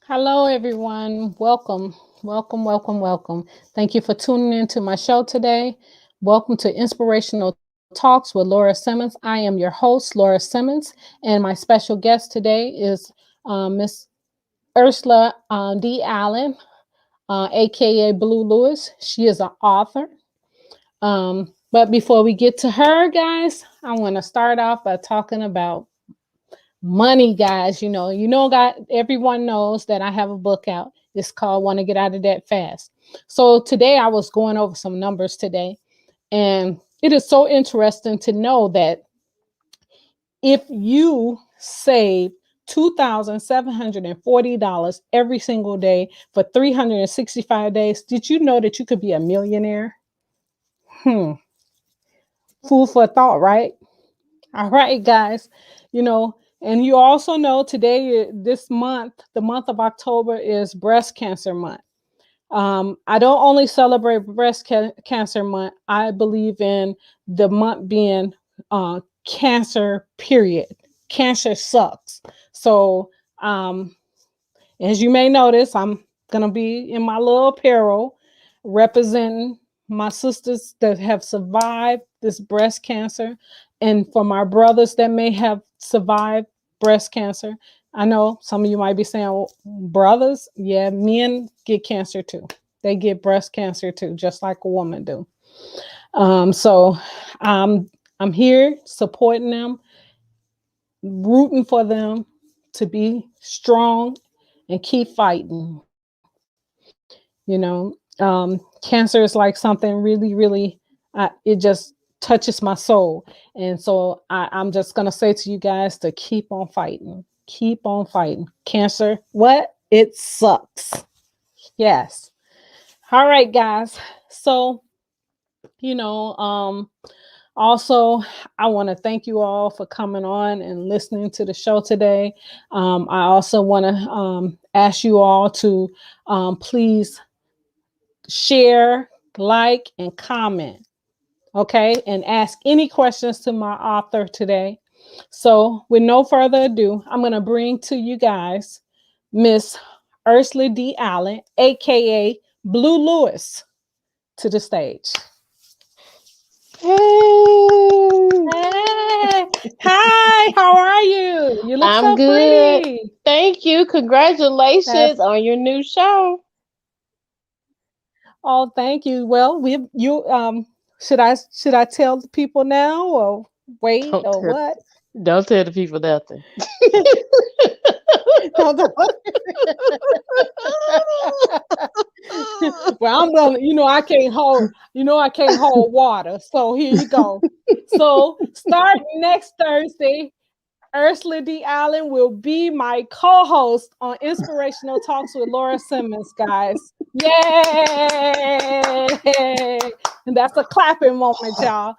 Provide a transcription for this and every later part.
Hello, everyone. Welcome, welcome, welcome, welcome. Thank you for tuning in to my show today. Welcome to Inspirational Talks with Laura Simmons. I am your host, Laura Simmons, and my special guest today is Miss Ursula D. Allen, aka Blue Lewis. She is an author. But before we get to her, guys, I want to start off by talking about money, guys. God, everyone knows that I have a book out. It's called Want to Get Out of Debt Fast. So today I was going over some numbers today, and it is so interesting to know that if you save $2,740 every single day for 365 days, did you know that you could be a millionaire? Hmm. Food for thought, right? All right, guys. And you also know today, this month, the month of October, is Breast Cancer Month. I don't only celebrate Cancer Month, I believe in the month being cancer, period. Cancer sucks. So, as you may notice, I'm going to be in my little apparel representing my sisters that have survived this breast cancer, and for my brothers that may have survived breast cancer. I know some of you might be saying, well, brothers, yeah, men get cancer too. They get breast cancer too, just like a woman do. So I'm here supporting them, rooting for them to be strong and keep fighting. Cancer is like something really, it just touches my soul. And so I'm just going to say to you guys to keep on fighting. Keep on fighting. Cancer, what? It sucks. Yes. All right, guys. So, you know, um, also, I want to thank you all for coming on and listening to the show today. I also want to ask you all to please share, like, and comment. Okay. And ask any questions to my author today. So, with no further ado, I'm going to bring to you guys Miss Ursula D. Allen, aka Blue Lewis, to the stage. Hey, Hey, hi, how are you? You look I'm so good. pretty. Thank you. That's Congratulations on your new show. Oh, thank you. Well, we you should I tell the people now or wait Don't or tell, what? don't tell the people nothing. No, no. Well, I'm gonna, I can't hold water. So here you go. So start next Thursday. Ursula D. Allen will be my co-host on Inspirational Talks with Laura Simmons, guys. Yay! And that's a clapping moment, y'all.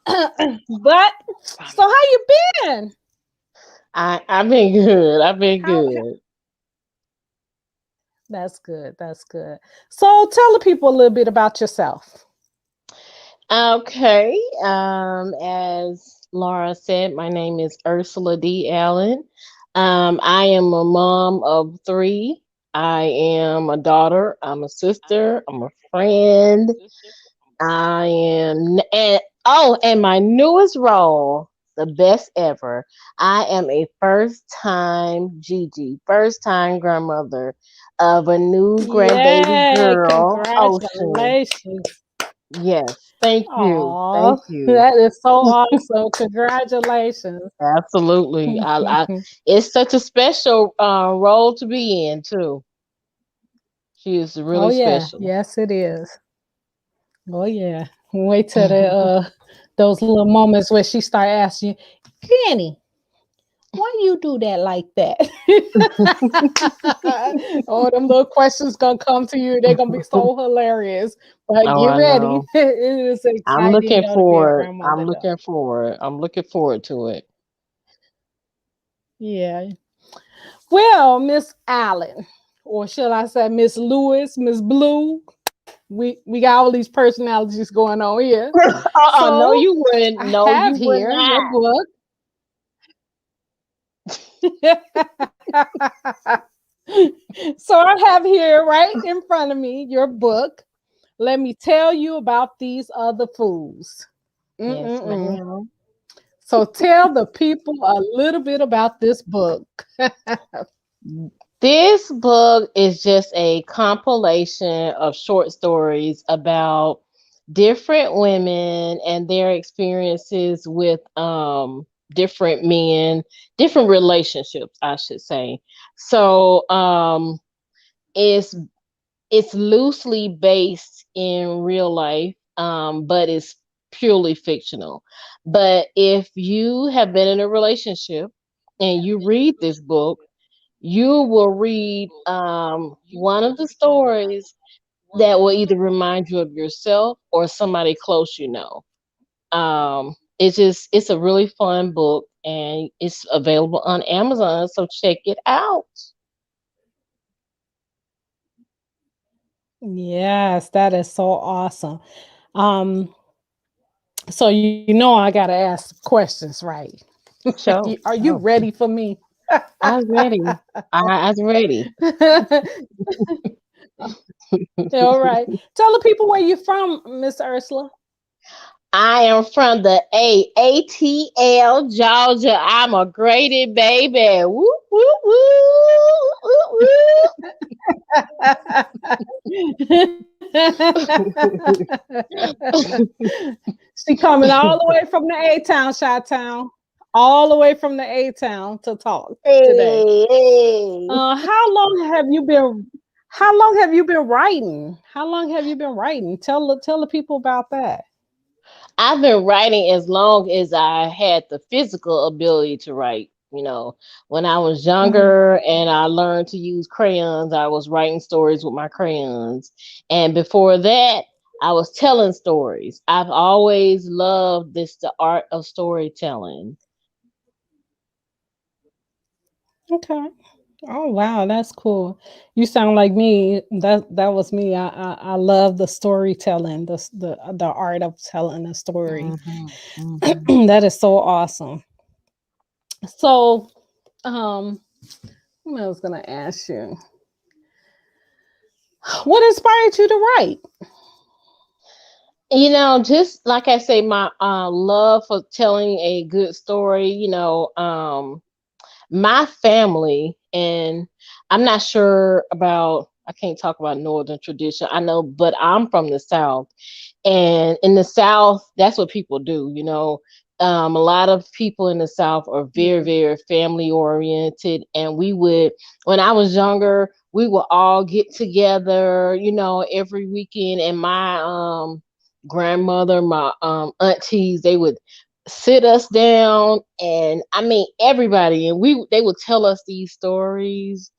But so how you been? I've been good. I've been How good. That's good. That's good. So tell the people a little bit about yourself. Okay. As Laura said, my name is Ursula D. Allen. I am a mom of three. I am a daughter. I'm a sister. I'm a friend. I am, and my newest role, the best ever. I am a first time Gigi, first time grandmother of a new grandbaby Yay, girl, Ocean. congratulations. Yes, thank you, Oh, thank you. that is so awesome. Congratulations. Absolutely, it's such a special role to be in too. She is Oh really yeah, special. yes it is. Oh yeah. Wait till the those little moments where she start asking you, Granny, why you do that like that? Oh, them little questions gonna come to you. They're gonna be so hilarious. But Oh, get I ready. know. It is I'm exciting looking though to be a for it. grandmother I'm though. looking for it. I'm looking forward to it. Yeah. Well, Miss Allen, or should I say Miss Lewis, Miss Blue. We got all these personalities going on here. No, So you wouldn't. I No, have you would here your not. book. So I have here right in front of me your book. Let me tell you about these other fools. Yes, Mm-mm-mm. ma'am. So tell the people a little bit about this book. This book is just a compilation of short stories about different women and their experiences with different men, different relationships, I should say. So it's it's loosely based in real life, but it's purely fictional. But if you have been in a relationship and you read this book, you will read one of the stories that will either remind you of yourself or somebody close you know. It's a really fun book and it's available on Amazon, so check it out. Yes, that is so awesome. Um, so you know I gotta ask questions, right? Show, Are you show. ready for me? I'm ready. I'm ready. All right. Tell the people where you're from, Miss Ursula. I am from the ATL, Georgia. I'm a Grady baby. Woo, woo, woo, woo, She coming all the way from the A town, Chi town, all the way from the A town to talk today. hey, hey. How long have you been? How long have you been writing? How long have you been writing? Tell the people about that. I've been writing as long as I had the physical ability to write. You know, when I was Mhm. younger and I learned to use crayons, I was writing stories with my crayons. And before that, I was telling stories. I've always loved the art of storytelling. Okay. Oh wow, that's cool. You sound like me. That was me. I love the storytelling, the art of telling a story. Hmm. Hmm. That is so awesome. So, um, what I was gonna ask you, what inspired you to write? Just like I say, my love for telling a good story, my family, and I'm not sure about, I can't talk about Northern tradition. I know, but I'm from the South. And in the South, that's what people do, A lot of people in the South are very, Yeah. very family oriented. And when I was younger, we would all get together, every weekend. And my grandmother, my aunties, they would sit us down, and I mean everybody, and they would tell us these stories,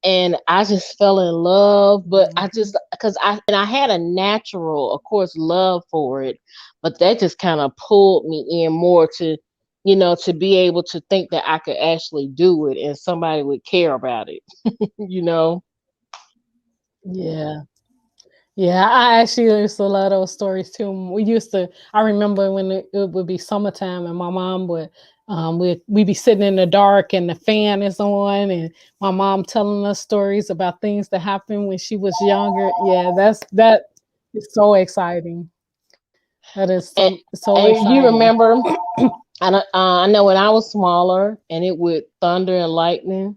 and I just fell in love. But I Mhm. just because I had a natural, of course, love for it, but that just kind of pulled me in more to be able to think that I could actually do it and somebody would care about it. you know. Yeah. Yeah, I actually used to love those stories too. We used to. I remember when it would be summertime, and my mom would, we be sitting in the dark, and the fan is on, and my mom telling us stories about things that happened when she was younger. Yeah, that is so exciting. That is And so and you exciting. remember, I know when I was smaller and it would thunder and lightning.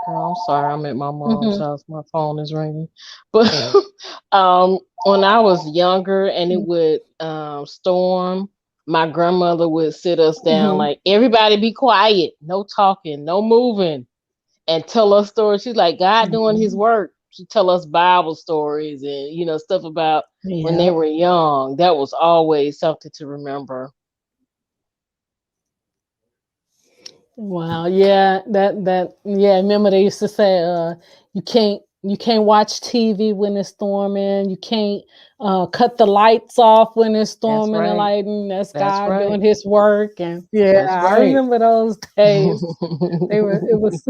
Girl, I'm sorry, I'm at my mom's Hmm. house. My phone is ringing. But when I was younger and it would storm, my grandmother would sit us down Hmm. like, everybody be quiet, no talking, no moving, and tell us stories. She's like, God doing his Hmm. work. She tell us Bible stories and, stuff about when they Yeah. were young. That was always something to remember. Wow. Yeah. Yeah. Remember they used to say, you can't watch TV when it's storming. You can't cut the lights off when it's That's storming and right. lightning. That's That's God right. doing His work. And yeah, That's I right. remember those days. They were. It was.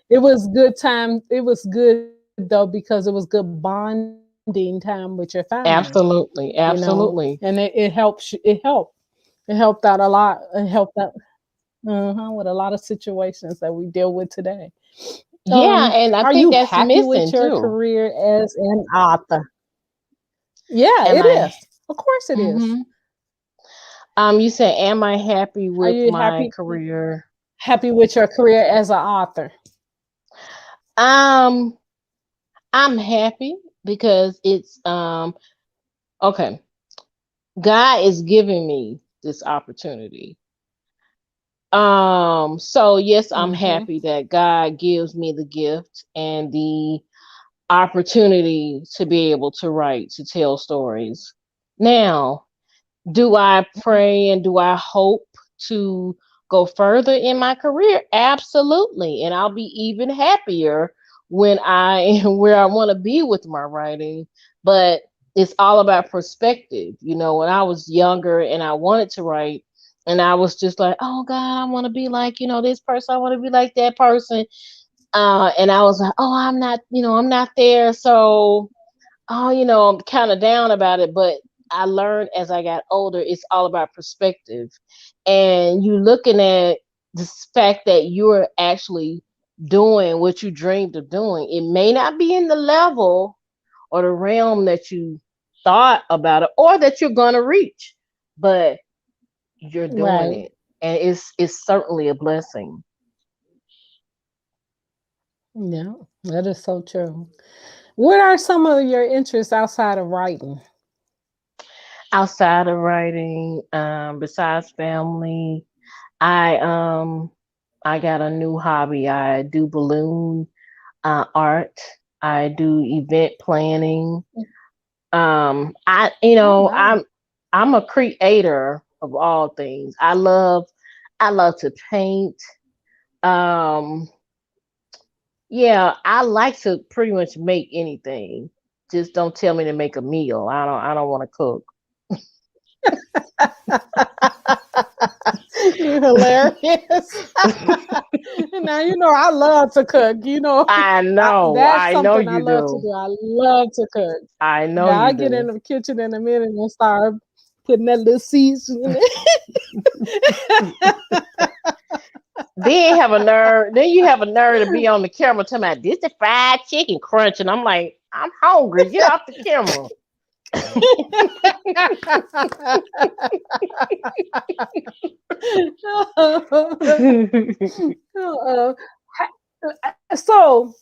It was good time. It was good though because it was good bonding time with your family. Absolutely. And Absolutely. it helps. It helped out a lot. It helped out with a lot of situations that we deal with today. Yeah, and I Are think you that's happy with missing your too. career as an author? Yeah, Am it I? is. Of course it is. Hmm. You said, am I happy Are with you my career? happy with your career as an author? Um, I'm happy because it's okay. God is giving me this opportunity. So yes, I'm Mm-hmm. happy that God gives me the gift and the opportunity to be able to write, to tell stories. Now, do I pray and do I hope to go further in my career? Absolutely. And I'll be even happier when I am where I want to be with my writing. But it's all about perspective. You know, when I was younger and I wanted to write, and I was just like, oh God, I want to be like, this person, I want to be like that person. And I was like, oh, I'm not, I'm not there. So I'm kind of down about it, but I learned as I got older, it's all about perspective. And you looking at the fact that you're actually doing what you dreamed of doing. It may not be in the level or the realm that you thought about it or that you're going to reach, but you're doing Right. it. And it's certainly a blessing. Yeah, that is so true. What are some of your interests outside of writing? Outside of writing, besides family, I um I got a new hobby. I do balloon art. I do event planning. I Oh wow. I'm a creator of all things. I love to paint. Um, yeah, I like to pretty much make anything. Just don't tell me to make a meal. I don't want to cook. You're hilarious. Now you know I love to cook. That's I know something I you love to do. do. I love to cook. I know Yeah, you I get in do. the kitchen in a minute and start putting that little seasoning. Then you have a nerve to be on the camera talking about this the fried chicken crunch, and I'm like, I'm hungry. Get off the camera. Uh, so,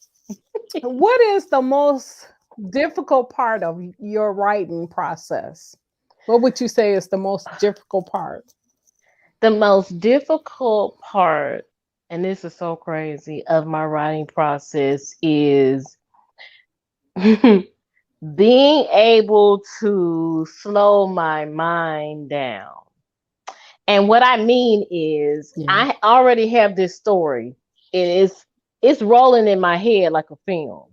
what is the most difficult part of your writing process? What would you say is the most difficult part? The most difficult part, and this is so crazy, of my writing process is being able to slow my mind down. And what I mean is, Yeah. I already have this story. It's rolling in my head like a film,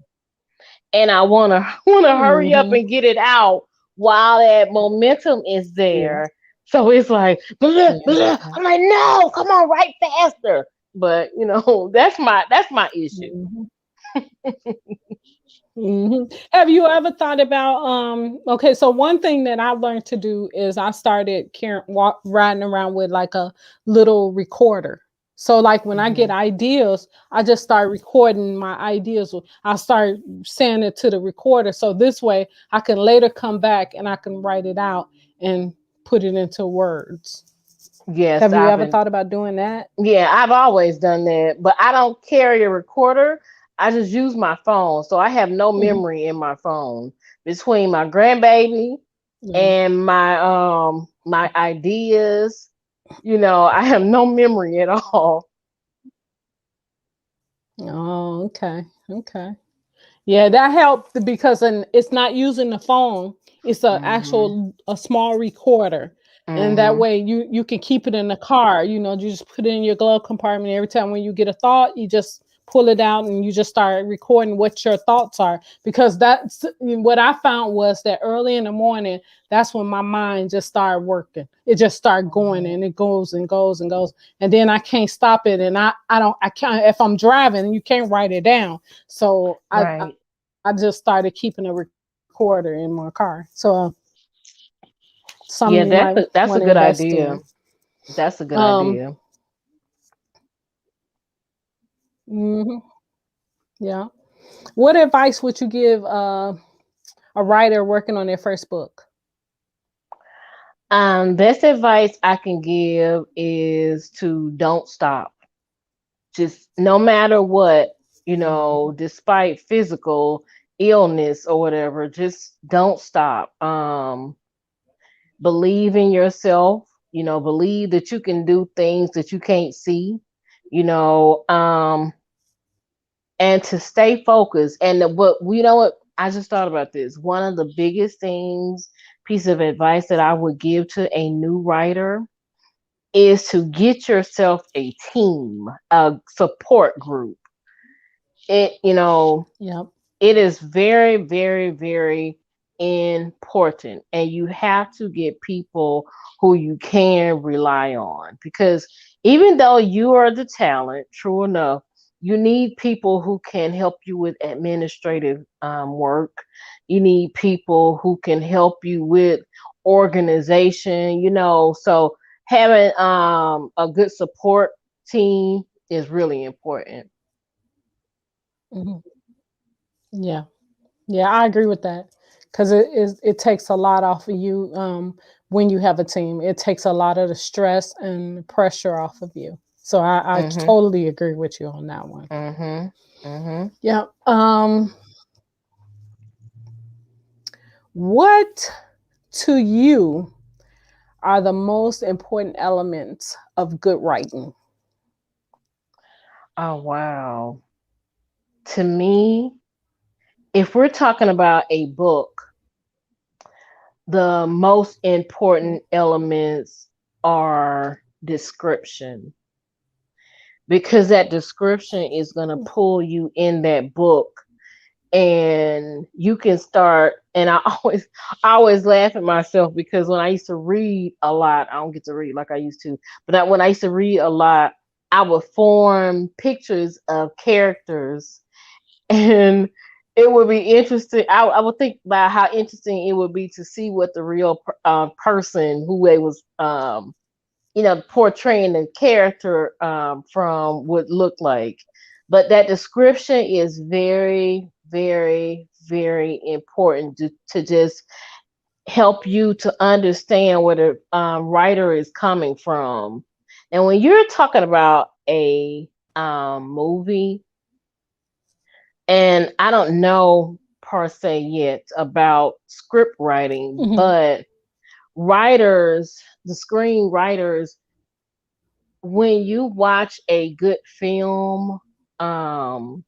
and I wanna hurry up Hmm. and get it out while that momentum is Yeah. there. So it's like, "Bleh, Yeah. bleh." I'm like, no, come on, write faster. But that's my issue. Mhm. Have you ever thought about okay, so one thing that I learned to do is I started riding around with like a little recorder. So like when I get Hmm. ideas, I just start recording my ideas. I start saying it to the recorder. So this way I can later come back and I can write it out and put it into words. Yes, Have you I've ever been. thought about doing that? Yeah, I've always done that, but I don't carry a recorder. I just use my phone, so I have no Mhm. memory in my phone between my grandbaby Yeah. and my ideas. I have no memory at all. Oh, okay. Okay. Yeah, that helped because then it's not using the phone. It's Mhm. a small recorder, and that Mhm. way you can keep it in the car. You just put it in your glove compartment. Every time when you get a thought, you just pull it out and you just start recording what your thoughts are. Because that's what I found was that early in the morning, that's when my mind just started working. It just started going Mhm. and it goes and goes and goes, and then I can't stop it. And I can't if I'm driving, you can't write it down. So Right. I just started keeping a recorder in my car. So Yeah, something you that's might a that's a want to good invest idea. in. That's a good Um, idea. mhm. Yeah. What advice would you give a writer working on their first book? Best advice I can give is to don't stop. Just no matter what, despite physical illness or whatever, just don't stop. Believe in yourself, believe that you can do things that you can't see, you know, um, and to stay focused. And what we know what I just thought about this. One of the biggest things, piece of advice that I would give to a new writer is to get yourself a team, a support group. It, Yep. it is very, very, very important. And you have to get people who you can rely on because even though you are the talent, true enough, you need people who can help you with administrative work. You need people who can help you with organization, So having a good support team is really important. Hmm. Yeah. Yeah, I agree with that because it takes a lot off of you when you have a team. It takes a lot of the stress and pressure off of you. So I Mhm. totally agree with you on that one. Mhm. Mhm. Yeah. What to you are the most important elements of good writing? Oh wow. To me, if we're talking about a book, the most important elements are description because that description is going to pull you in that book and you can start and I always laugh at myself because when I used to read a lot, I don't get to read like I used to, but when I used to read a lot, I would form pictures of characters and it would be interesting. I would think about how interesting it would be to see what the real person who they was portraying the character from would look like. But that description is very, very, very important to just help you to understand where the writer is coming from. And when you're talking about a movie, and I don't know per se yet about script writing, Hmm. but writers, the screenwriters, when you watch a good film, um,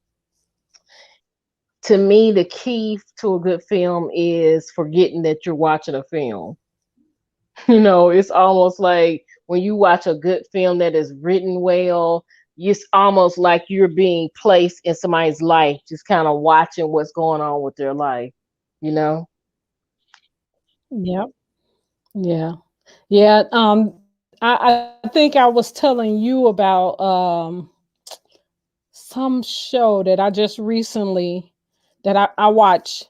to me, the key to a good film is forgetting that you're watching a film. It's almost like when you watch a good film that is written well, it's almost like you're being placed in somebody's life, just kind of watching what's going on with their life, you know? Yep. Yeah. Yeah. I think I was telling you about some show that I just recently that I watched.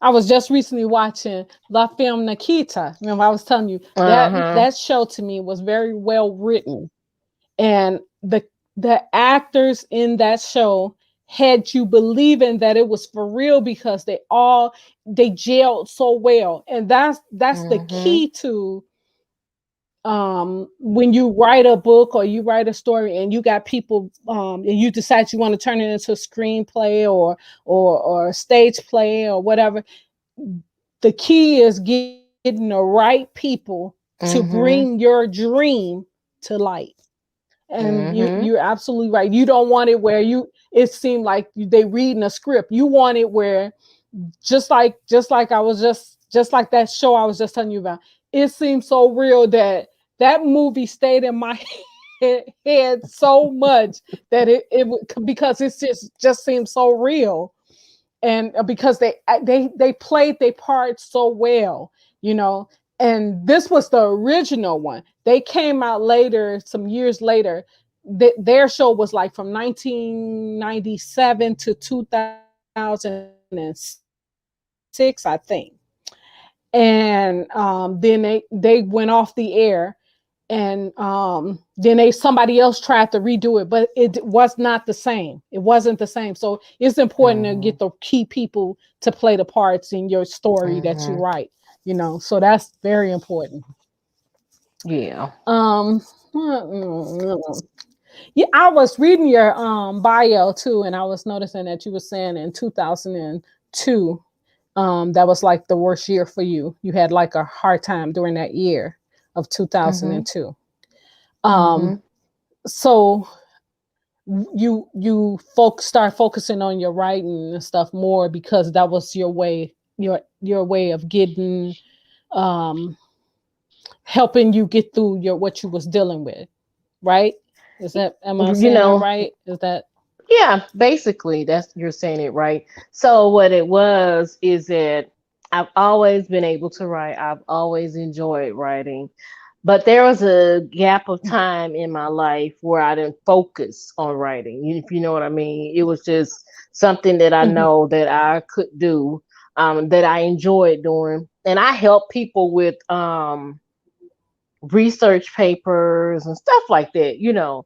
I was just recently watching La Film Nikita. Remember, I was telling you Uh that huh. that show to me was very well written, and the actors in that show had you believing that it was for real because they gelled so well, and that's the Mhm. key to when you write a book or you write a story and you got people and you decide you want to turn it into a screenplay or a stage play or whatever, the key is getting the right people to bring Mhm. your dream to light. And Mhm. you're absolutely right. You don't want it where it seemed like they reading a script. You want it where just like just like that show I was just telling you about. It seems so real that that movie stayed in my head so much that because it just seems so real, and because they played their part so well, you know. And this was the original one. They came out later, some years later. Their show was like from 1997 to 2006, I think. And then they went off the air. and then somebody else tried to redo it, but it was not the same. It wasn't the same. So it's important to Mhm. get the key people to play the parts in your story that you Mhm. write, so that's very important. Yeah. um yeah, I was reading your bio too, and I was noticing that you were saying in 2002, that was like the worst year for you. You had like a hard time during that year of Mhm. 2002. um Mhm. so you folks start focusing on your writing and stuff more because that was your way of getting, um helping you get through your what you was dealing with, right? Am I You saying that know, right? Is that yeah, basically that's you're saying it right. So what it was is that I've always been able to write. I've always enjoyed writing. But there was a gap of time in my life where I didn't focus on writing, if you know what I mean. It was just something that I Mhm, know that I could do, that I enjoyed doing. And I help people with research papers and stuff like that, you know.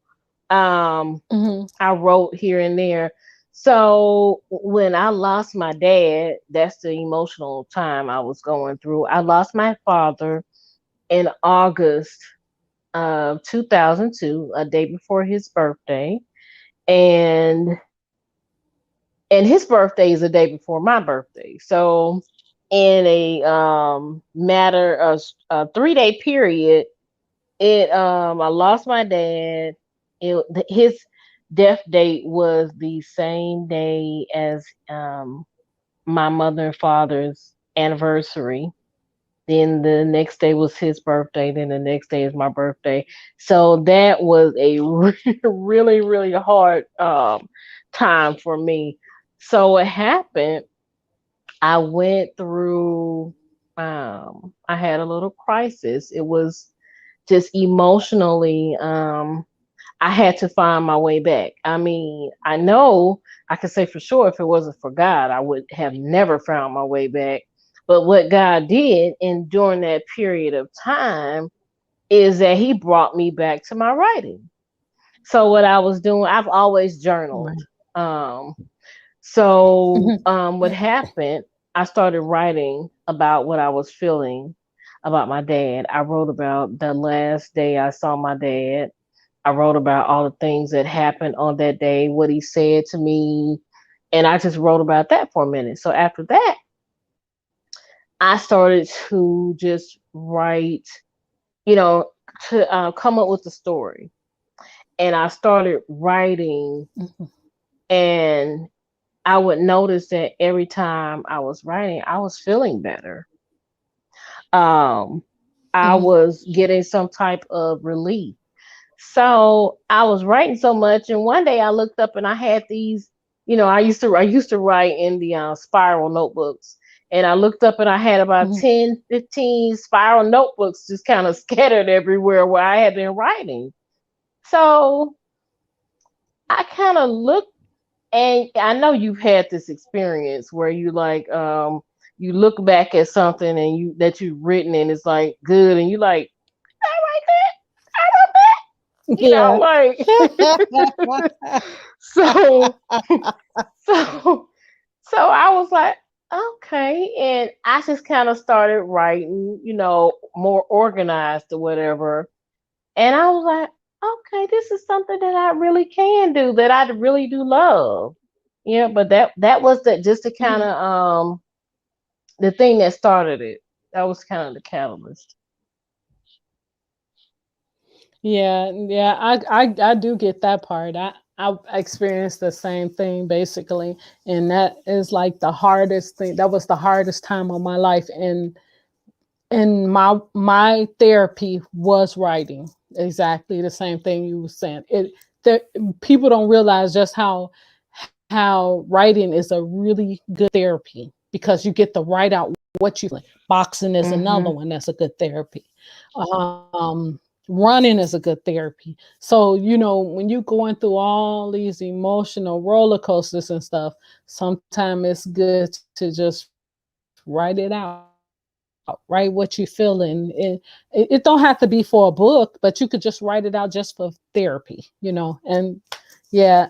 Um, mhm, I wrote here and there. So when I lost my dad, that's the emotional time I was going through. I lost my father in August of 2002, a day before his birthday, and his birthday is a day before my birthday. So in a matter of a 3 day period, it I lost my dad. His death date was the same day as my mother and father's anniversary. Then the next day was his birthday. Then the next day is my birthday. So that was a really, really hard time for me. So what happened, I went through, I had a little crisis. It was just emotionally, I had to find my way back. I mean, I know I could say for sure if it wasn't for God, I would have never found my way back. But what God did in during that period of time is that He brought me back to my writing. So what I was doing, I've always journaled. right. Um, so Mhm, what happened? I started writing about what I was feeling about my dad. I wrote about the last day I saw my dad. I wrote about all the things that happened on that day, what he said to me, and I just wrote about that for a minute. So after that, I started to just write, you know, to come up with a story. And I started writing, mhm, and I would notice that every time I was writing, I was feeling better. Um, I mhm, was getting some type of relief. So I was writing so much, and one day I looked up and I had these. I used to write in the spiral notebooks, and I looked up and I had about mhm. 10, 15 spiral notebooks just kind of scattered everywhere where I had been writing. So I kind of looked, and I know you've had this experience where you look back at something and you that you've written and it's like good, and you like, I Yeah. wrote that, like so so so I was like, okay. And I just kind of started writing, more organized or whatever. And I was like, okay, this is something that I really can do, that I really do love. Yeah, but that was just the kind Mhm. of the thing that started it. That was kind of the catalyst. Yeah, yeah, I do get that part. I experienced the same thing basically, and that is like the hardest thing. That was the hardest time of my life, and my therapy was writing. Exactly the same thing you were saying. The people don't realize just how writing is a really good therapy because you get to write out what you feel. Boxing is another Mhm. one that's a good therapy. Running is a good therapy. So, when you're going through all these emotional roller coasters and stuff, sometimes it's good to just write it out. write what you're feeling. It don't have to be for a book, but you could just write it out just for therapy, and yeah,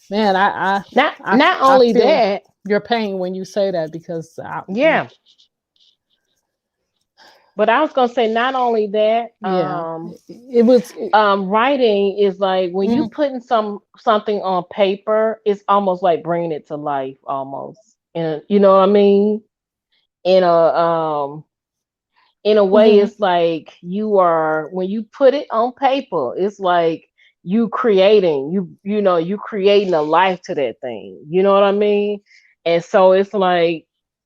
man, Not I, not I only feel that, your pain when you say that because yeah. But I was gonna say not only that, yeah, it was. writing is like when you Mhm. putting something on paper, it's almost like bringing it to life, almost. And you know what I mean? In a in a way, Mhm. it's like you are when you put it on paper, it's like you creating a life to that thing. You know what I mean? And so it's like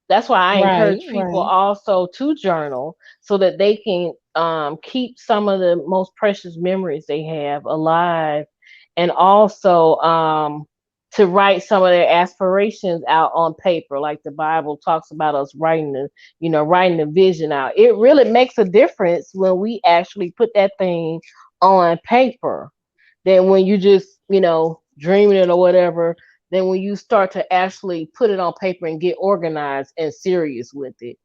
that's why I Right, encourage people right. also to journal so that they can keep some of the most precious memories they have alive, and also to write some of their aspirations out on paper, like the Bible talks about us writing the vision out. It really makes a difference when we actually put that thing on paper than when you just, dreaming it or whatever. Then when you start to actually put it on paper and get organized and serious with it.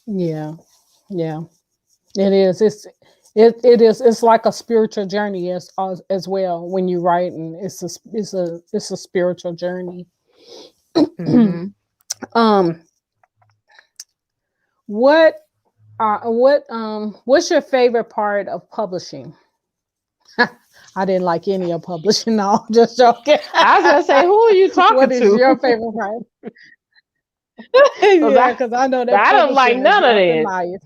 Yeah, yeah. It is. It is. It's like a spiritual journey as well. When you write, and it's a spiritual journey. Hmm. um, what what's your favorite part of publishing? I didn't like any of publishing. No, I'm just joking. I was gonna say, who are you talking What is to? your favorite part? Because Yeah, because I know that I don't like publishing is none of nothing that. nice.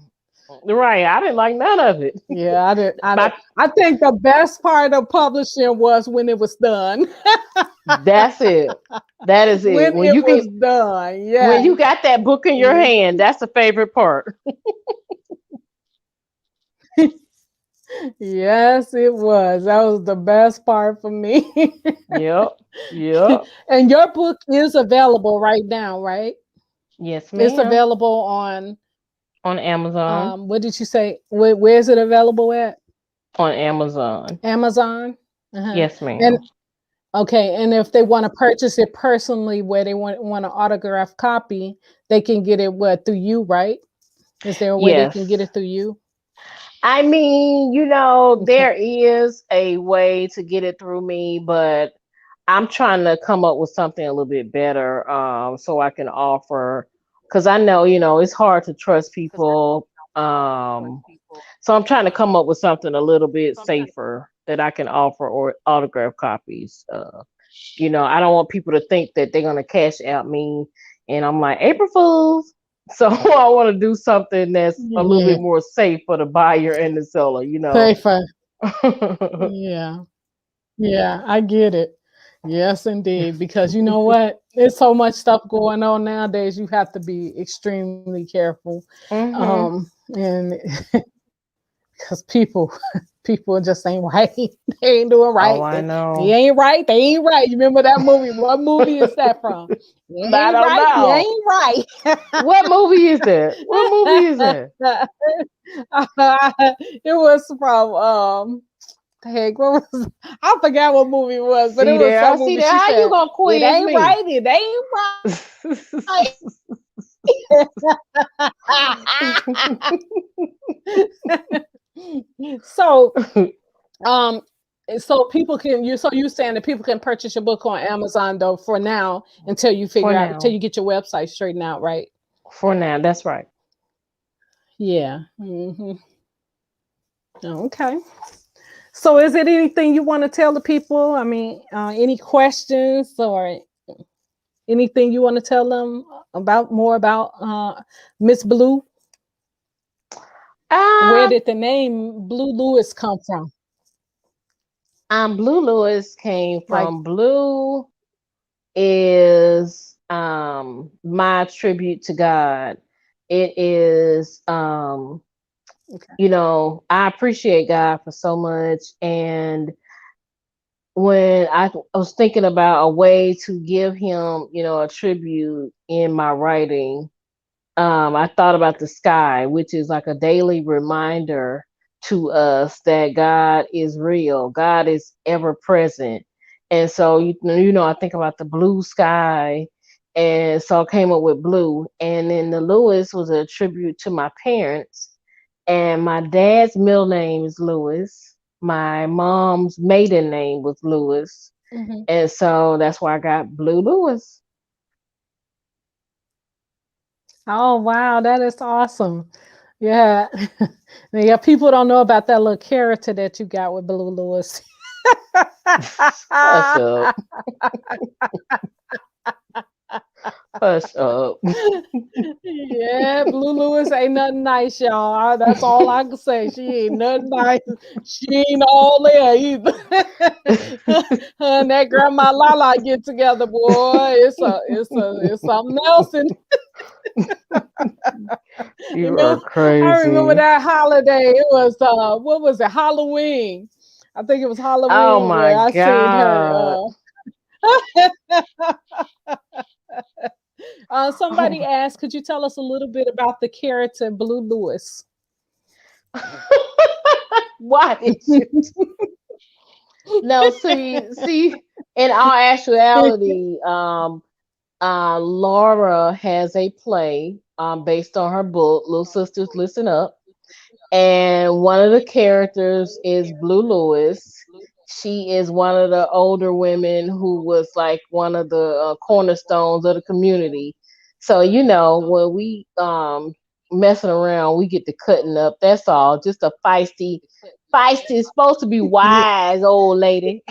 Right, I didn't like none of it. Yeah, I did. I did. My I think the best part of publishing was when it was done. That's it. That is it. When it was done, When you yes. got that book in your Mhm. hand, that's the favorite part. Yes, it was. That was the best part for me. Yep. Yep. And your book is available right now, right? Yes, It's ma'am. available on On Amazon. what did you say? Where is it available at? On Amazon. Amazon. Uh-huh. Yes, And ma'am. okay, and if they want to purchase it personally, where they want an autographed copy, they can get it what through you, right? Is there a way they can get Yes. it through you? I mean, Okay. there is a way to get it through me, but I'm trying to come up with something a little bit better, so I can offer, because I know, it's hard to trust people. Um, so I'm trying to come up with something a little bit safer that I can offer or autograph copies. I don't want people to think that they're gonna cash out me, and I'm like April Fools. So I want to do something that's a little Yeah. bit more safe for the buyer and the seller. Safer. Yeah. Yeah, I get it. Yes, indeed. Because you know what? There's so much stuff going on nowadays. You have to be extremely careful. Hmm. And because people just ain't right. They ain't doing Oh, right. I They know. ain't right. They ain't right. You remember that movie? What movie is that from? You I ain't don't right. You know. ain't right. What movie is that? What movie is that? It was from heck, what was I forgot what movie it was, but it See was there. some See movie. there. She How you said, gonna "It quiz ain't me? right. It ain't right." So, um, so people can you. So you saying that people can purchase your book on Amazon though for now until you For figure out until now. you get your website straightened out, right? For now. That's right. Yeah. Okay. So, is it anything you want to tell the people? I mean, any questions or anything you want to tell them about more about Miss Blue? Where Um, did the name Blue Lewis come from? Blue Lewis came Like, from Blue is my tribute to God. It is okay, I appreciate God for so much, and when I was thinking about a way to give him, a tribute in my writing, I thought about the sky, which is like a daily reminder to us that God is real, God is ever present. And so, I think about the blue sky And so I came up with Blue. And then the Lewis was a tribute to my parents. And my dad's middle name is Lewis. My mom's maiden name was Lewis. Mhm. And so that's why I got Blue Lewis. Oh wow, that is awesome. Yeah. Yeah, people don't know about that little character that you got with Blue Lewis. Hush up. Hush up. Yeah, Blue Lewis ain't nothing nice, y'all. That's all I can say. She ain't nothing nice. She ain't all there either. Her and that grandma Lala get together, boy. It's something else. And You are remember, I remember crazy. that holiday. It was what was it? Halloween. I think it was Oh Halloween my where I seen her. God. Somebody asked, could you tell us a little bit about the character Blue Lewis? Why did you? No, see, in all actuality, Laura has a play based on her book, Little Sisters Listen Up. And one of the characters is Blue Lewis. She is one of the older women who was like one of the cornerstones of the community. So when we messing around, we get to cutting up. That's all. Just a feisty, supposed to be wise old lady.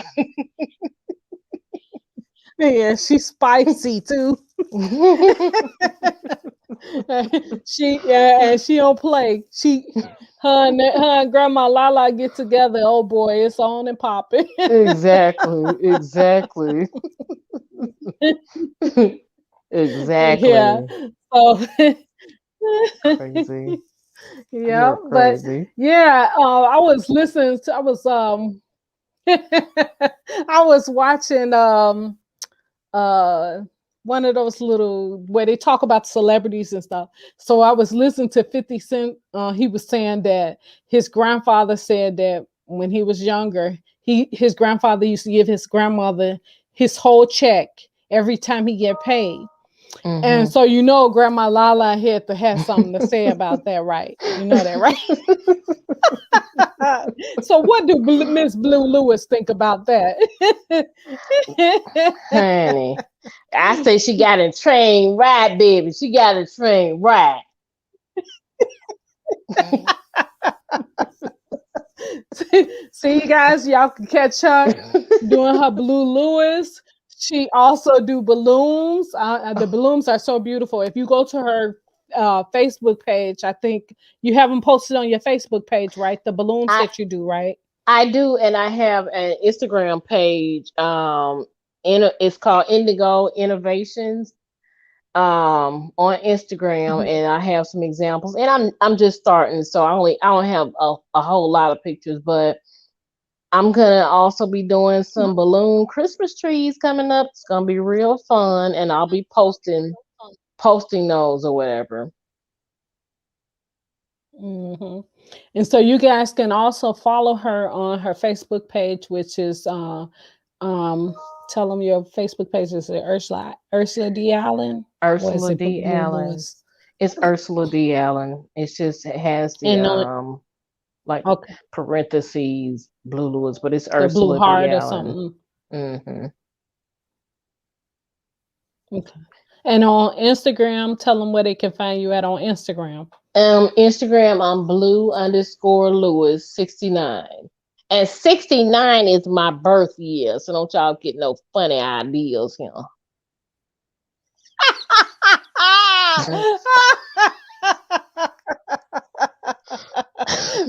Yeah, she's spicy too. And she don't play. Her and Grandma Lala get together. Oh boy, it's on and popping. Exactly. Yeah. Exactly. So Crazy. yeah, You're but crazy. yeah, I was listening to. I was I was watching uh one of those little where they talk about celebrities and stuff. So I was listening to 50 Cent. He was saying that his grandfather said that when he was younger, his grandfather used to give his grandmother his whole check every time he get paid. And Hmm. so Grandma Lala had to have something to say about that, right? You know that, right? So what do Miss Blue Lewis think about that? Honey, I say she got a train right, baby. She got a train right. See, guys, y'all can catch her doing her Blue Lewis. She also do balloons. The balloons are so beautiful. If you go to her Facebook page, I think you have them posted on your Facebook page, right? The balloons I that you do, right? I do, and I have an Instagram page. It's called Indigo Innovations. On Instagram, Mhm. and I have some examples. And I'm just starting, so I don't have a whole lot of pictures, but I'm gonna also be doing some balloon Christmas trees coming up. It's gonna be real fun, and I'll be posting those or whatever. Mhm. And so you guys can also follow her on her Facebook page, which is um tell them your Facebook page is Ursula D. Allen, or is Ursula it D. Blue Allen. Lewis? It's Ursula D. Allen. It has the And on like okay, parentheses Blue Lewis, but it's the blue Ursula D. heart or Allen. something. Hmm. Okay. And on Instagram, tell them where they can find you at on Instagram. Instagram, I'm blue_Lewis 69. And 69 is my birth year. So don't y'all get no funny ideas here.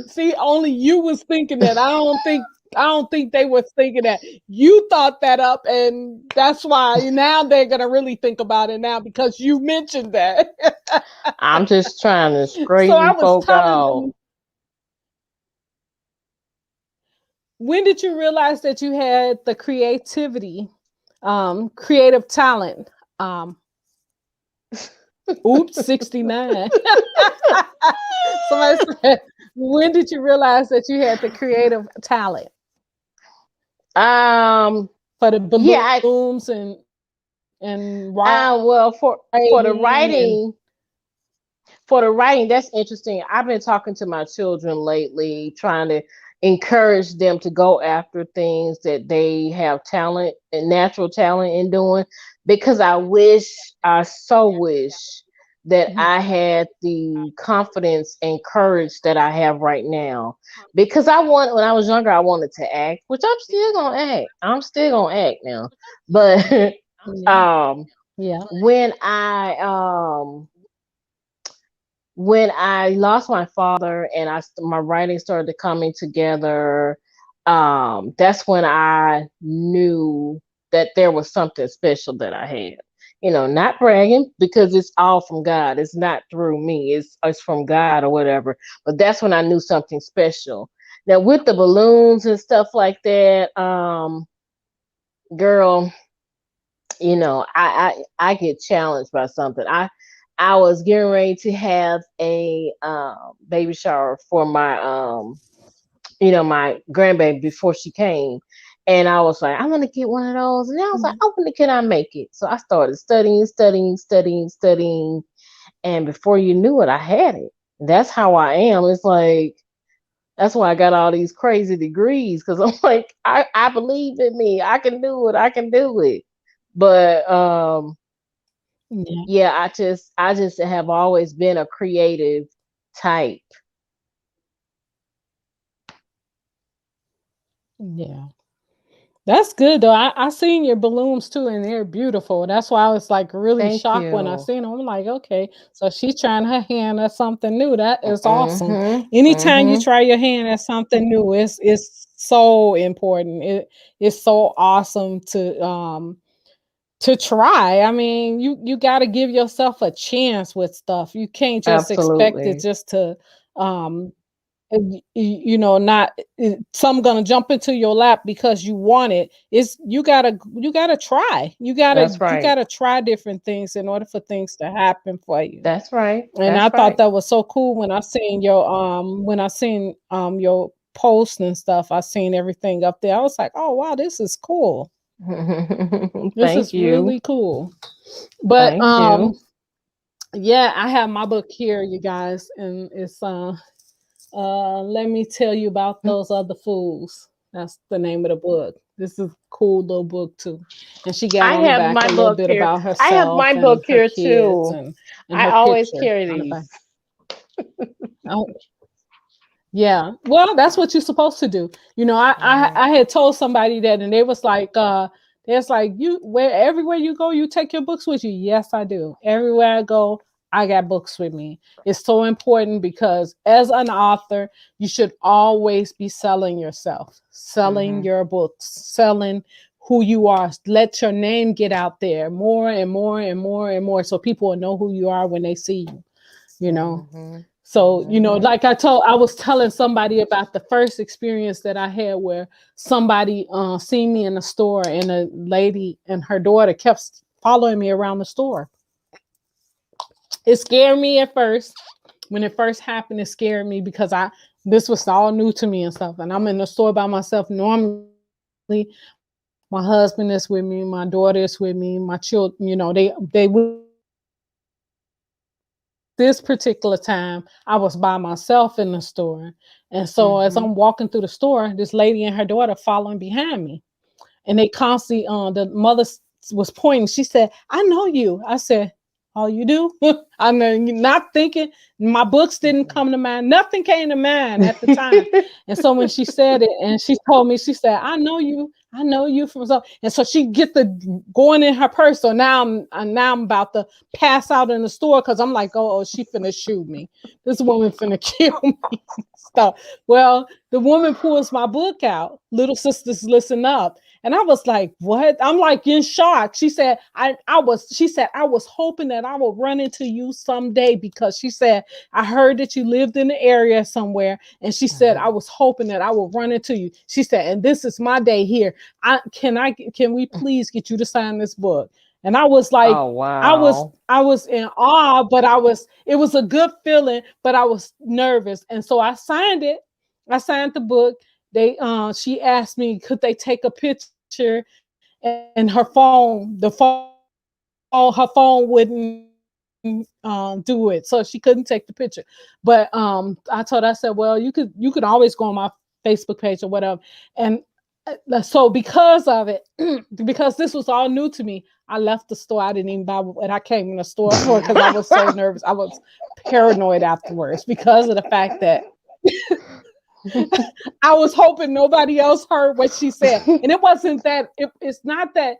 See, only you was thinking that. I don't think they were thinking that. You thought that up, and that's why now they're gonna really think about it now because you mentioned that. I'm just trying to So I straighten was folk telling out. them, when did you realize that you had the creativity, creative talent? Um, Oops, 69. Somebody said, when did you realize that you had the creative talent Um, for the yeah, balloons and and Well, for the writing and writing, that's interesting. I've been talking to my children lately, trying to encourage them to go after things that they have talent and natural talent in doing, because I so wish that Mhm. I had the confidence and courage that I have right now. Because when I was younger, I wanted to act, which I'm still gonna act. I'm still gonna act now. But Yeah. um Yeah. when I lost my father and my writing started coming together, that's when I knew that there was something special that I had. Not bragging, because it's all from God. It's not through me. It's from God or whatever. But that's when I knew something special. Now with the balloons and stuff like that, girl, I get challenged by something. I was getting ready to have a baby shower for my grandbaby before she came, and I was like, I want to get one of those, and I was like, Mhm. oh, when can I make it? So I started studying, studying, studying, studying, and before you knew it, I had it. That's how I am. It's like, that's why I got all these crazy degrees, because I'm like, I believe in me. I can do it. I can do it. But Yeah. yeah, I just have always been a creative type. Yeah. That's good though. I seen your balloons too, and they're beautiful. That's why I was like really Thank shocked when I you. seen them. I'm like, okay, so she's trying her hand at something new. That is awesome. Mhm. Anytime you Mhm. try your hand at something new, it's so important. It's so awesome to try. I mean, you got to give yourself a chance with stuff. You can't just expect it Absolutely. just to um not some gonna jump into your lap because you want it. It's you gotta try. You gotta That's you right. gotta try different things in order for things to happen for you. That's right. And I That's thought right. that was so cool when I seen your post and stuff. I seen everything up there. I was like, oh wow, this is cool. This Thank is you. really cool. But Thank you. yeah, I have my book here, you guys, and it's let me tell you about those other fools. That's the name of the book. This is a cool little book too. And she got I on the have back my a little book bit here. about I have my herself book and her here kids too. and I her always picture carry on the these. back. Oh, yeah. Well, that's what you're supposed to do. Mhm. I had told somebody that and they was like, there's like you where everywhere you go, you take your books with you. Yes, I do. Everywhere I go, I got books with me. It's so important because as an author, you should always be selling yourself, selling Mhm. your books, selling who you are. Let your name get out there more and more and more and more so people will know who you are when they see you, you know. Mhm. So, Mhm. like I was telling somebody about the first experience that I had where somebody seen me in the store and a lady and her daughter kept following me around the store. It scared me at first. When it first happened, it scared me because this was all new to me and stuff. And I'm in the store by myself normally. My husband is with me, my daughter is with me, my children, they with me. This particular time, I was by myself in the store. And so as Mhm. I'm walking through the store, this lady and her daughter following behind me. And they constantly, the mother was pointing. She said, I know you. I said, oh, you do? I mean, not thinking, my books didn't Mhm. come to mind. Nothing came to mind at the time. And so when she said it and she told me, she said, I know you from so. And so she get the going in her purse. So now I'm about to pass out in the store because I'm like, oh, she finna shoot me. This woman finna kill me. Stuff. Well, the woman pulls my book out. Little sisters, listen up. And I was like, what? I'm like in shock. She said, I was hoping that I would run into you someday because she said, I heard that you lived in the area somewhere. And she said, I Mhm. was hoping that I would run into you. She said, and this is my day here. Can we please get you to sign this book? And I was like, Oh wow. I was in awe, but it was a good feeling, but I was nervous. And so I signed it. I signed the book. She asked me, could they take a picture and her phone, the phone her phone wouldn't do it, so she couldn't take the picture. But I told her, I said, well, you could always go on my Facebook page or whatever. And so because of it, because this was all new to me, I left the store. I didn't even buy what I came in the store for because I was so nervous. I was paranoid afterwards because of the fact that I was hoping nobody else heard what she said. And it wasn't that. It's not that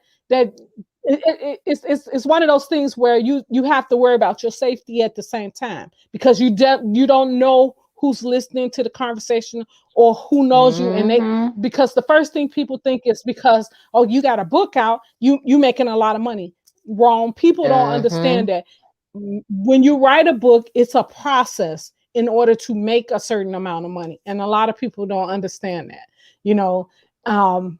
it's one of those things where you have to worry about your safety at the same time, because you don't know who's listening to the conversation or who knows you. And they, Mhm. because the first thing people think is because, oh, you got a book out, you making a lot of money. Wrong. People don't understand Mhm. that when you write a book, it's a process in order to make a certain amount of money, and a lot of people don't understand that, you know. um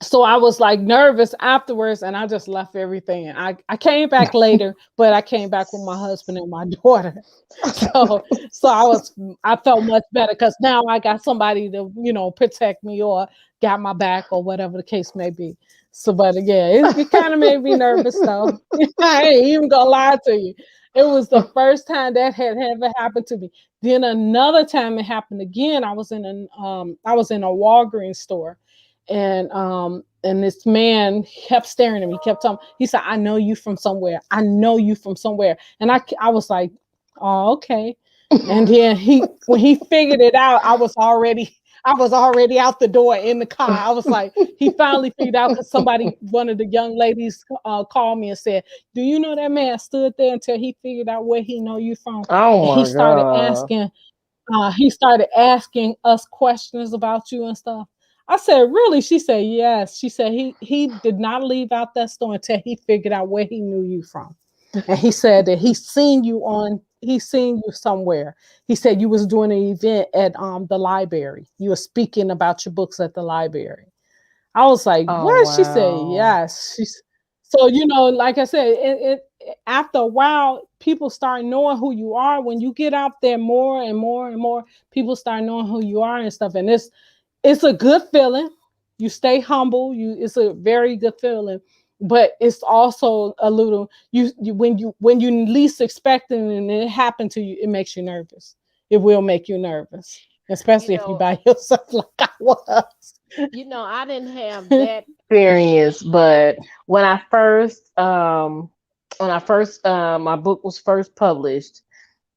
so I was like nervous afterwards, and I just left everything. I came back later, but I came back with my husband and my daughter. So I felt much better because now I got somebody to, protect me or got my back or whatever the case may be. So, but yeah, it kind of made me nervous though. I ain't even gonna lie to you. It was the first time that had ever happened to me. Then another time it happened again. I was in a Walgreens store, and this man kept staring at me, kept telling me, he said, I know you from somewhere. I know you from somewhere. And I was like, oh, okay. And then when he figured it out, I was already out the door in the car. I was like, he finally figured out because one of the young ladies called me and said, do you know that man stood there until he figured out where he know you from? Oh And my god. he started asking us questions about you and stuff. I said, really? She said, yes. She said he did not leave out that store until he figured out where he knew you from. And he said that he's seen you somewhere. He said you was doing an event at the library. You were speaking about your books at the library. I was like, Oh what? She said, wow. yes. So, like I said, after a while, people start knowing who you are. When you get out there more and more and more, people start knowing who you are and stuff. And it's a good feeling. You stay humble. It's a very good feeling, but it's also a little when you least expect it and it happened to you, it makes you nervous. It will make you nervous, You especially if you know, by yourself like I was. I didn't have that experience, but when I first my book was first published,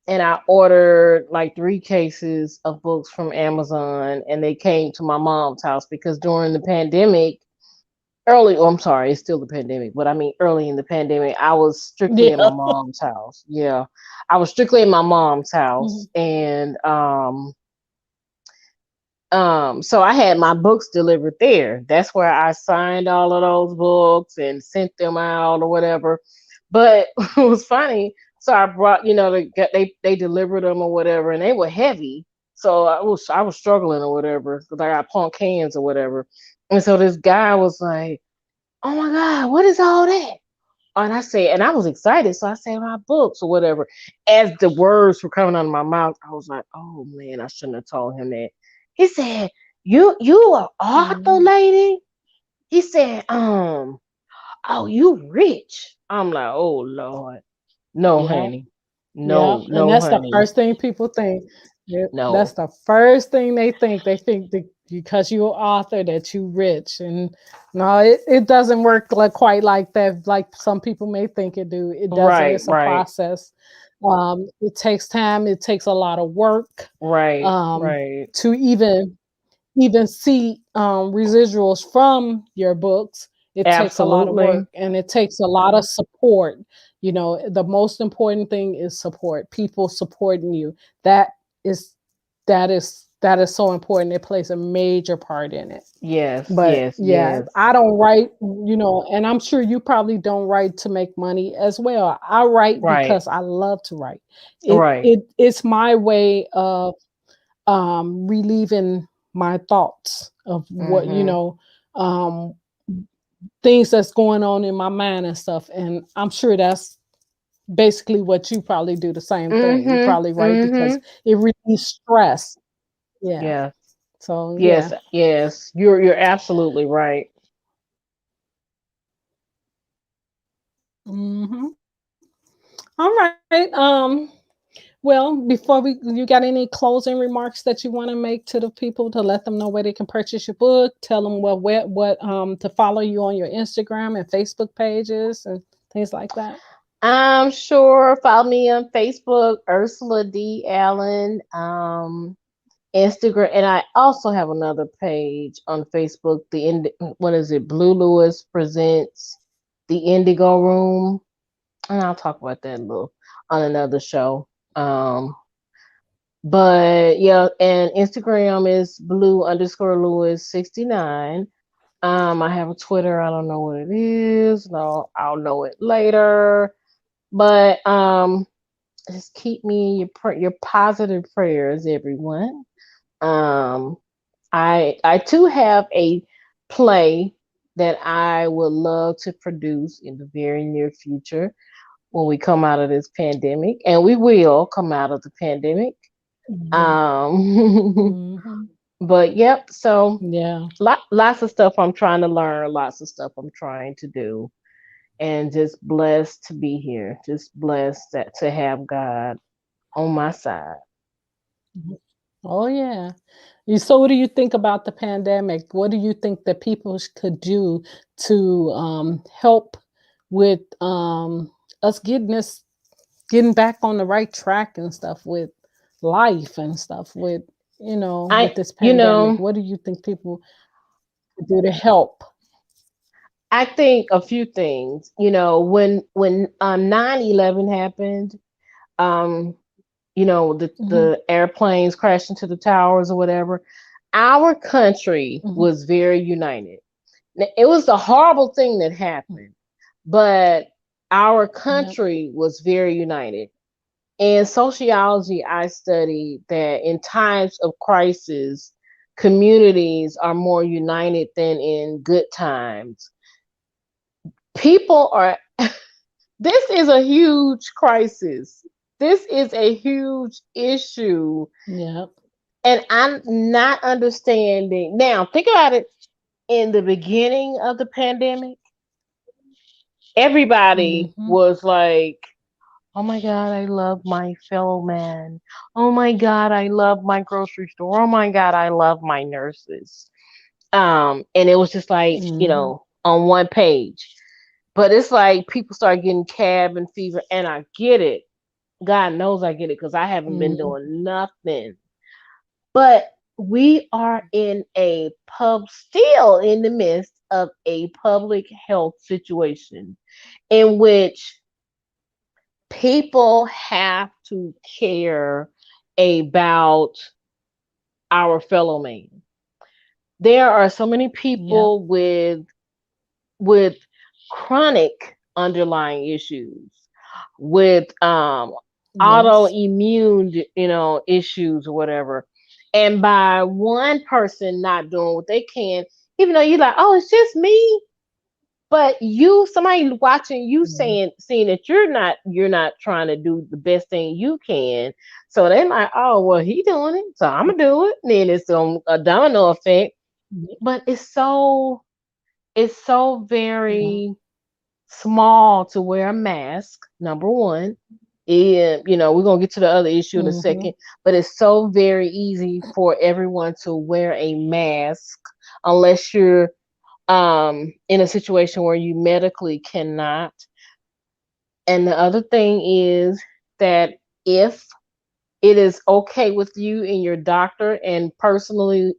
and I ordered like 3 cases of books from Amazon, and they came to my mom's house because during the pandemic, I'm sorry, it's still the pandemic, but I mean early in the pandemic, I was strictly in my Yeah. mom's house. Yeah, I was strictly in my mom's house, Mhm. and so I had my books delivered there. That's where I signed all of those books and sent them out or whatever. But it was funny. So I brought, they delivered them or whatever, and they were heavy. So I was struggling or whatever because I got punk hands or whatever. And so this guy was like, "Oh my God, what is all that?" And I said, and I was excited, so I said my books or whatever. As the words were coming out of my mouth, I was like, "Oh man, I shouldn't have told him that." He said, "You are author Mhm. lady?" He said, "Oh, you rich?" I'm like, "Oh Lord, no, Yeah. honey, Yeah, no, and no, that's the honey, first thing people think. Yeah, that's no." the first thing they think. They think that because you're an author that you rich, and no, it doesn't work like quite like that. Like some people may think it do. It doesn't. Right, It's a right, process. It takes time. It takes a lot of work right, um, right. to even see residuals from your books. It takes a lot of Absolutely. work and it takes a lot of support. The most important thing is support, people supporting you. That is that is that is so important. It plays a major part in it. Yes, But yes, yeah, yes. I don't write, and I'm sure you probably don't write to make money as well. I write Right, because I love to write. it right. it it's my way of relieving my thoughts of what Mm-hmm. um, things that's going on in my mind and stuff. And I'm sure that's basically what you probably do the same thing. You Mm-hmm. probably write because Mm-hmm. it relieves stress. Yeah. Yeah. So Yes, yeah. yes, you're absolutely right. Mhm. All right. Well, before you got any closing remarks that you want to make to the people to let them know where they can purchase your book? Tell them what to follow you on your Instagram and Facebook pages and things like that. I'm sure follow me on Facebook, Ursula D. Allen. Instagram, and I also have another page on Facebook. What is it? Blue Lewis presents the Indigo Room, and I'll talk about that a little on another show. But yeah, and Instagram is blue_Lewis 69. I have a Twitter. I don't know what it is. No, I'll know it later. But just keep me in your positive prayers, everyone. Um, I too have a play that I would love to produce in the very near future when we come out of this pandemic, and we will come out of the pandemic. Mhm. Um, Mhm. but yep, so Yeah. lots of stuff I'm trying to learn, lots of stuff I'm trying to do, and just blessed to be here, just blessed to have God on my side. Mhm. Oh yeah. So, what do you think about the pandemic? What do you think that people could do to help with us getting back on the right track and stuff with life and stuff with with I, this you pandemic? know, What do you think people could do to help? I think a few things. When 9/11 happened, um, Hmm. the airplanes crashed into the towers or whatever, our country Hmm. was very united. It was a horrible thing that happened, but our Yep. country was very united. In sociology, I studied that in times of crisis, communities are more united than in good times. People are This is a huge crisis. This is a huge issue. Yep. And I'm not understanding. Now, think about it. In the beginning of the pandemic, everybody Hmm. was like, oh my God, I love my fellow man. Oh my God, I love my grocery store. Oh my God, I love my nurses. And it was just like, Hmm. on one page. But it's like people start getting cabin fever, and I get it. God knows I get it because I haven't been Hmm. doing nothing. But we are still in the midst of a public health situation in which people have to care about our fellow man. There are so many Yep. people with chronic underlying issues, with Yes. autoimmune, issues or whatever. And by one person not doing what they can, even though you're like, oh, it's just me, but somebody watching you Mhm. seeing that you're not trying to do the best thing you can. So they're like, oh well, he doing it, so I'm gonna do it. And then it's a domino effect. Yep. But it's so Yeah. very small to wear a mask, number one. And we're gonna get to the other issue in a Hmm. second, but it's so very easy for everyone to wear a mask unless you're in a situation where you medically cannot. And the other thing is that if it is okay with you and your doctor and personally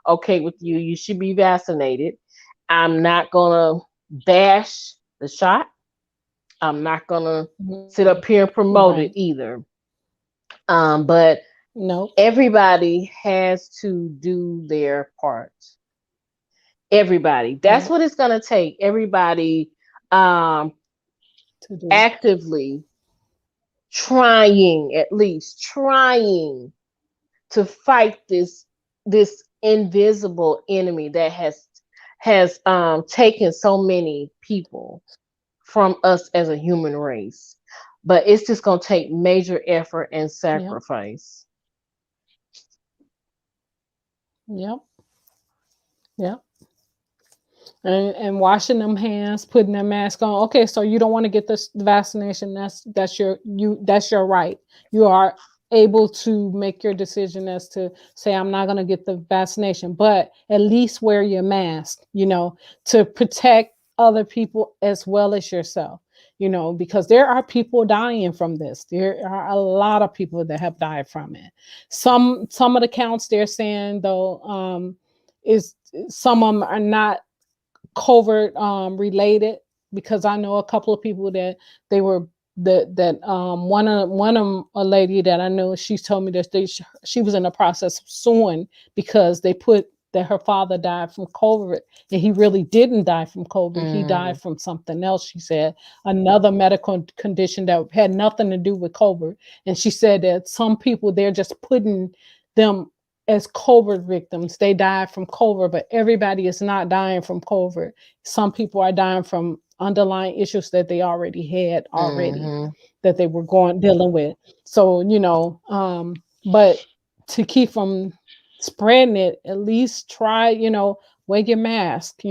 okay with you, you should be vaccinated. I'm not gonna bash the shot. I'm not gonna sit Mhm. up here and promote it Right. either. But Nope. everybody has to do their part. Everybody. That's Yep. what it's gonna take. Everybody um To do. actively trying, at least trying to fight this invisible enemy that has taken so many people from us as a human race. But it's just going to take major effort and Yep. sacrifice. Yep. Yep. and washing them hands, putting their mask on. Okay, so you don't want to get this vaccination. That's your right. You are able to make your decision as to say I'm not going to get the vaccination, but at least wear your mask, to protect other people as well as yourself. Because there are people dying from this. There are a lot of people that have died from it. Some of the counts they're saying though, is some of them are not covert related, because I know a couple of people that they were that one of a lady that I know, she told me that she was in the process of suing because they put that her father died from COVID, and he really didn't die from COVID. He died from something else. She said another medical condition that had nothing to do with COVID, and she said that some people, they're just putting them as COVID victims. They died from COVID, but everybody is not dying from COVID. Some people are dying from underlying issues that they already had that they were dealing with. So, but to keep from spreading it, at least try, wear your mask,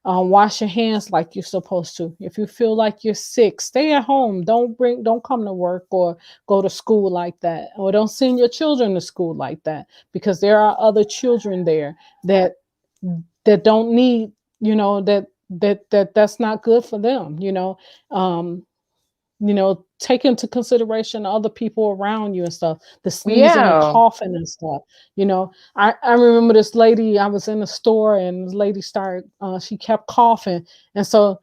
wash your hands like you're supposed to. If you feel like you're sick, stay at home. Don't come to work or go to school like that, or don't send your children to school like that, because there are other children there that don't need, that's not good for them. Take into consideration other people around you and stuff, the sneezing and Yeah. coughing and stuff. I remember this lady, I was in the store and this lady started, she kept coughing. And so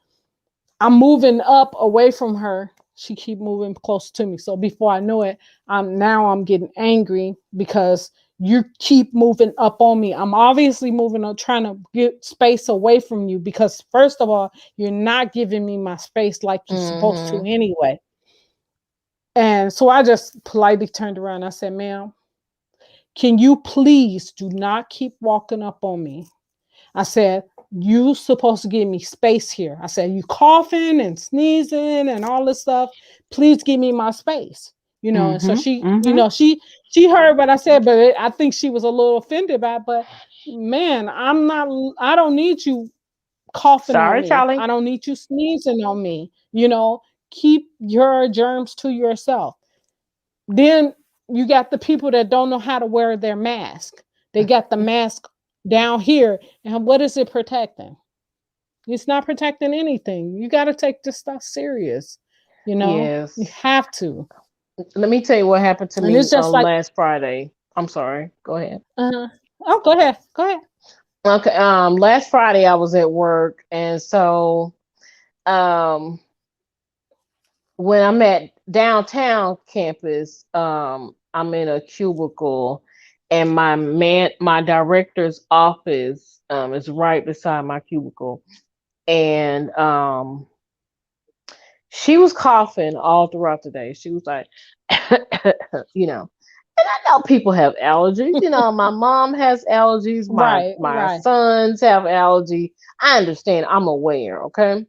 I'm moving up away from her. She keep moving close to me. So before I know it, I'm getting angry because you keep moving up on me. I'm obviously moving on, trying to get space away from you, because first of all, you're not giving me my space like you're supposed to anyway. And so I just politely turned around. I said, ma'am, can you please do not keep walking up on me? I said, you supposed to give me space here. I said, you coughing and sneezing and all this stuff. Please give me my space. And so she, she heard what I said, but I think she was a little offended by it. But man, I don't need you coughing on Sorry, me. Charlie. I don't need you sneezing on me. Keep your germs to yourself. Then you got the people that don't know how to wear their mask. They got the mask down here, and what is it protecting? It's not protecting anything. You got to take this stuff serious. You Yes. have to. Let me tell you what happened to And me it's just like, last Friday. I'm sorry. Go ahead. oh, go ahead. Go ahead. Okay. Last Friday I was at work, and so um, when I'm at downtown campus, I'm in a cubicle, and my director's office is right beside my cubicle, and she was coughing all throughout the day. She was like, you know, and I know people have allergies. My mom has allergies. My Right, my right. sons have allergies. I understand. I'm aware. Okay,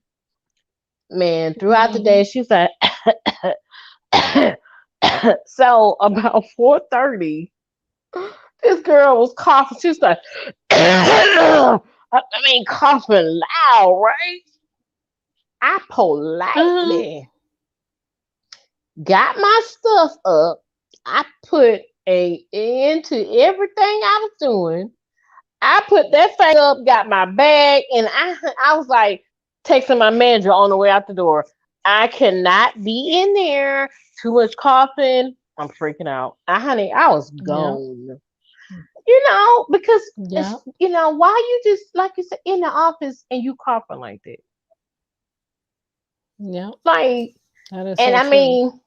man. Throughout the day, Mhm. she's like. So about 4:30, this girl was coughing. She was like, coughing loud, right? I Uh-huh. politely got my stuff up. I put a into everything I was doing. I put that thing up, got my bag, and I was like texting my manager on the way out the door. I cannot be in there. Too much coughing. I'm freaking out. Honey, I was Yeah. gone. Because Yeah. it's why you just like you said in the office and you coughing like that. Yeah. Like, That is and so I true. mean,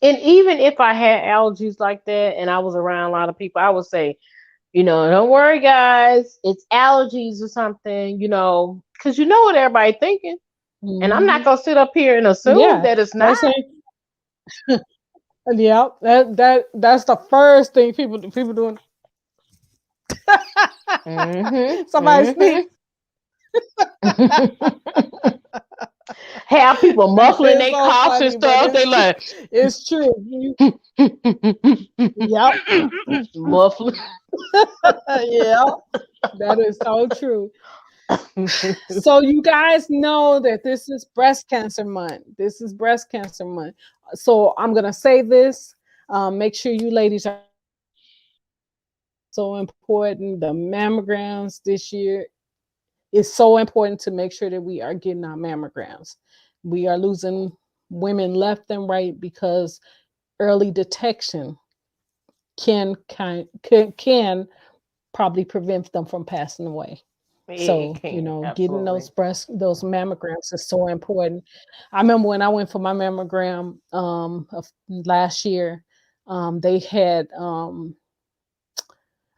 and even if I had allergies like that and I was around a lot of people, I would say, don't worry, guys, it's allergies or something, because you know what everybody thinking. And I'm not Mhm. gonna sit up here and assume Yeah. that it's not. That's it. Yeah. That's the first thing people doing. Somebody sneeze. Mm-hmm. Have people muffling It's their so coughs and funny, but stuff. They like it's true. Yep. muffling. Yeah. That is so true. So you guys know that this is breast cancer month. This is breast cancer month. So I'm gonna say this. Make sure you ladies are so important. The mammograms this year is so important to make sure that we are getting our mammograms. We are losing women left and right because early detection can probably prevent them from passing away. It So, can, getting absolutely. those mammograms is so important. I remember when I went for my mammogram of last year, they had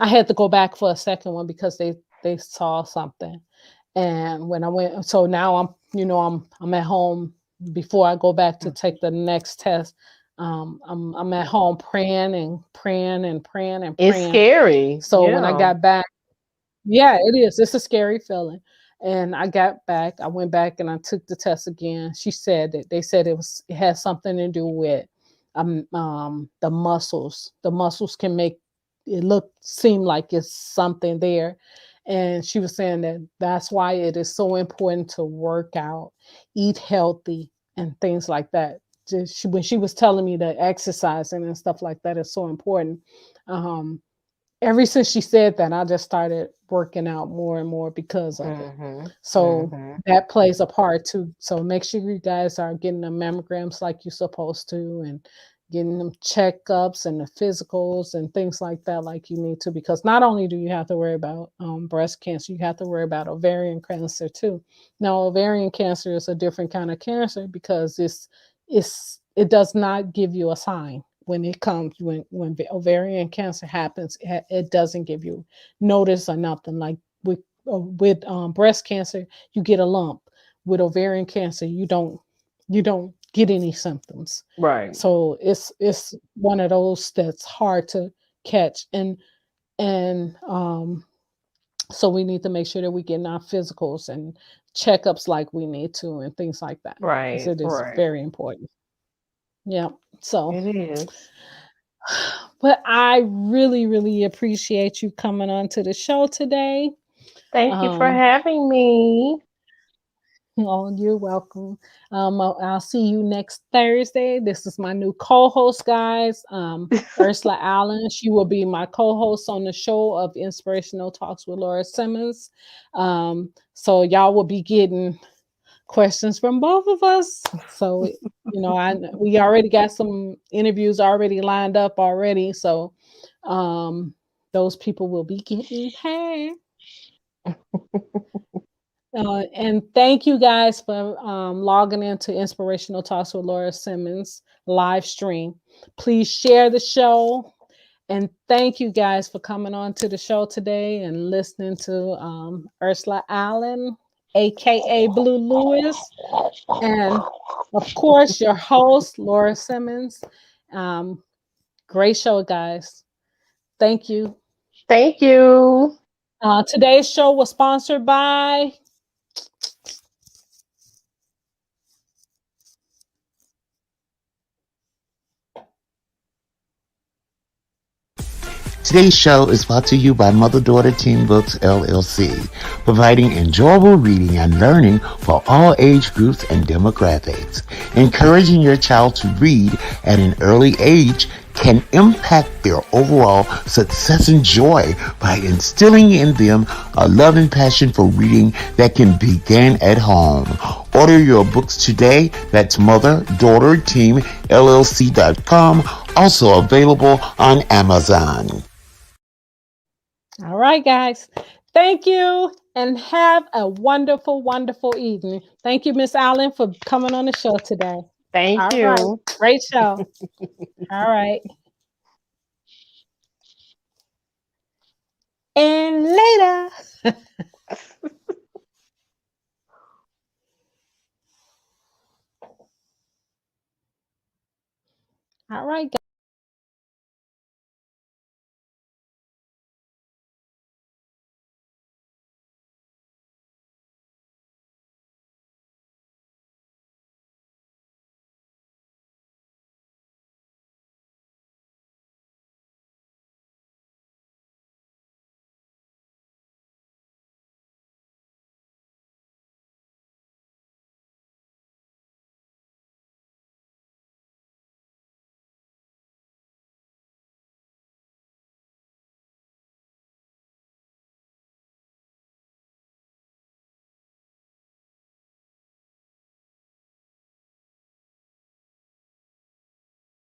I had to go back for a second one because they saw something. And when I went, so now I'm at home before I go back to take the next test. I'm at home praying and praying and praying and It's praying. scary. So when I Yeah. got back, yeah, it is. It's a scary feeling. And I got back. I went back and I took the test again. She said that they said it had something to do with the muscles. The muscles can make it seem like it's something there. And she was saying that that's why it is so important to work out, eat healthy, and things like that. When she was telling me that exercising and stuff like that is so important, um, ever since she said that, I just started working out more and more because of it. Mhm. So Mhm. that plays a part too. So make sure you guys are getting the mammograms like you're supposed to and getting them checkups and the physicals and things like that like you need to, because not only do you have to worry about breast cancer, you have to worry about ovarian cancer too. Now ovarian cancer is a different kind of cancer because it does not give you a sign when it comes when the ovarian cancer happens. It doesn't give you notice or nothing. Like with breast cancer, you get a lump. With ovarian cancer, you don't get any symptoms. Right. So it's one of those that's hard to catch. And so we need to make sure that we get our physicals and checkups like we need to and things like that, because Right. it is Right. very important. Yeah. So, It is. but I really, really appreciate you coming on to the show today. Thank you for Um, having me. oh, you're welcome. I'll see you next Thursday. This is my new co-host, guys. Ursula Allen. She will be my co-host on the show of Inspirational Talks with Laura Simmons. So y'all will be getting questions from both of us. So we already got some interviews already lined up already. So um, those people will be getting paid. And thank you guys for logging into Inspirational Talks with Laura Simmons live stream. Please share the show. And thank you guys for coming on to the show today and listening to Ursula Allen, aka Blue Lewis, and of course your host, Laura Simmons. Um, Great show, guys. Thank you. Thank you. Today's show was sponsored by Today's show is brought to you by Mother Daughter Teen Books LLC, providing enjoyable reading and learning for all age groups and demographics. Encouraging your child to read at an early age can impact their overall success and joy by instilling in them a love and passion for reading that can begin at home. Order your books today. That's motherdaughterteamllc.com. Also available on Amazon. All right, guys. Thank you and have a wonderful, wonderful evening. Thank you, Miss Allen, for coming on the show today. Thank All right. you. Great show. All right. And later. All right, guys.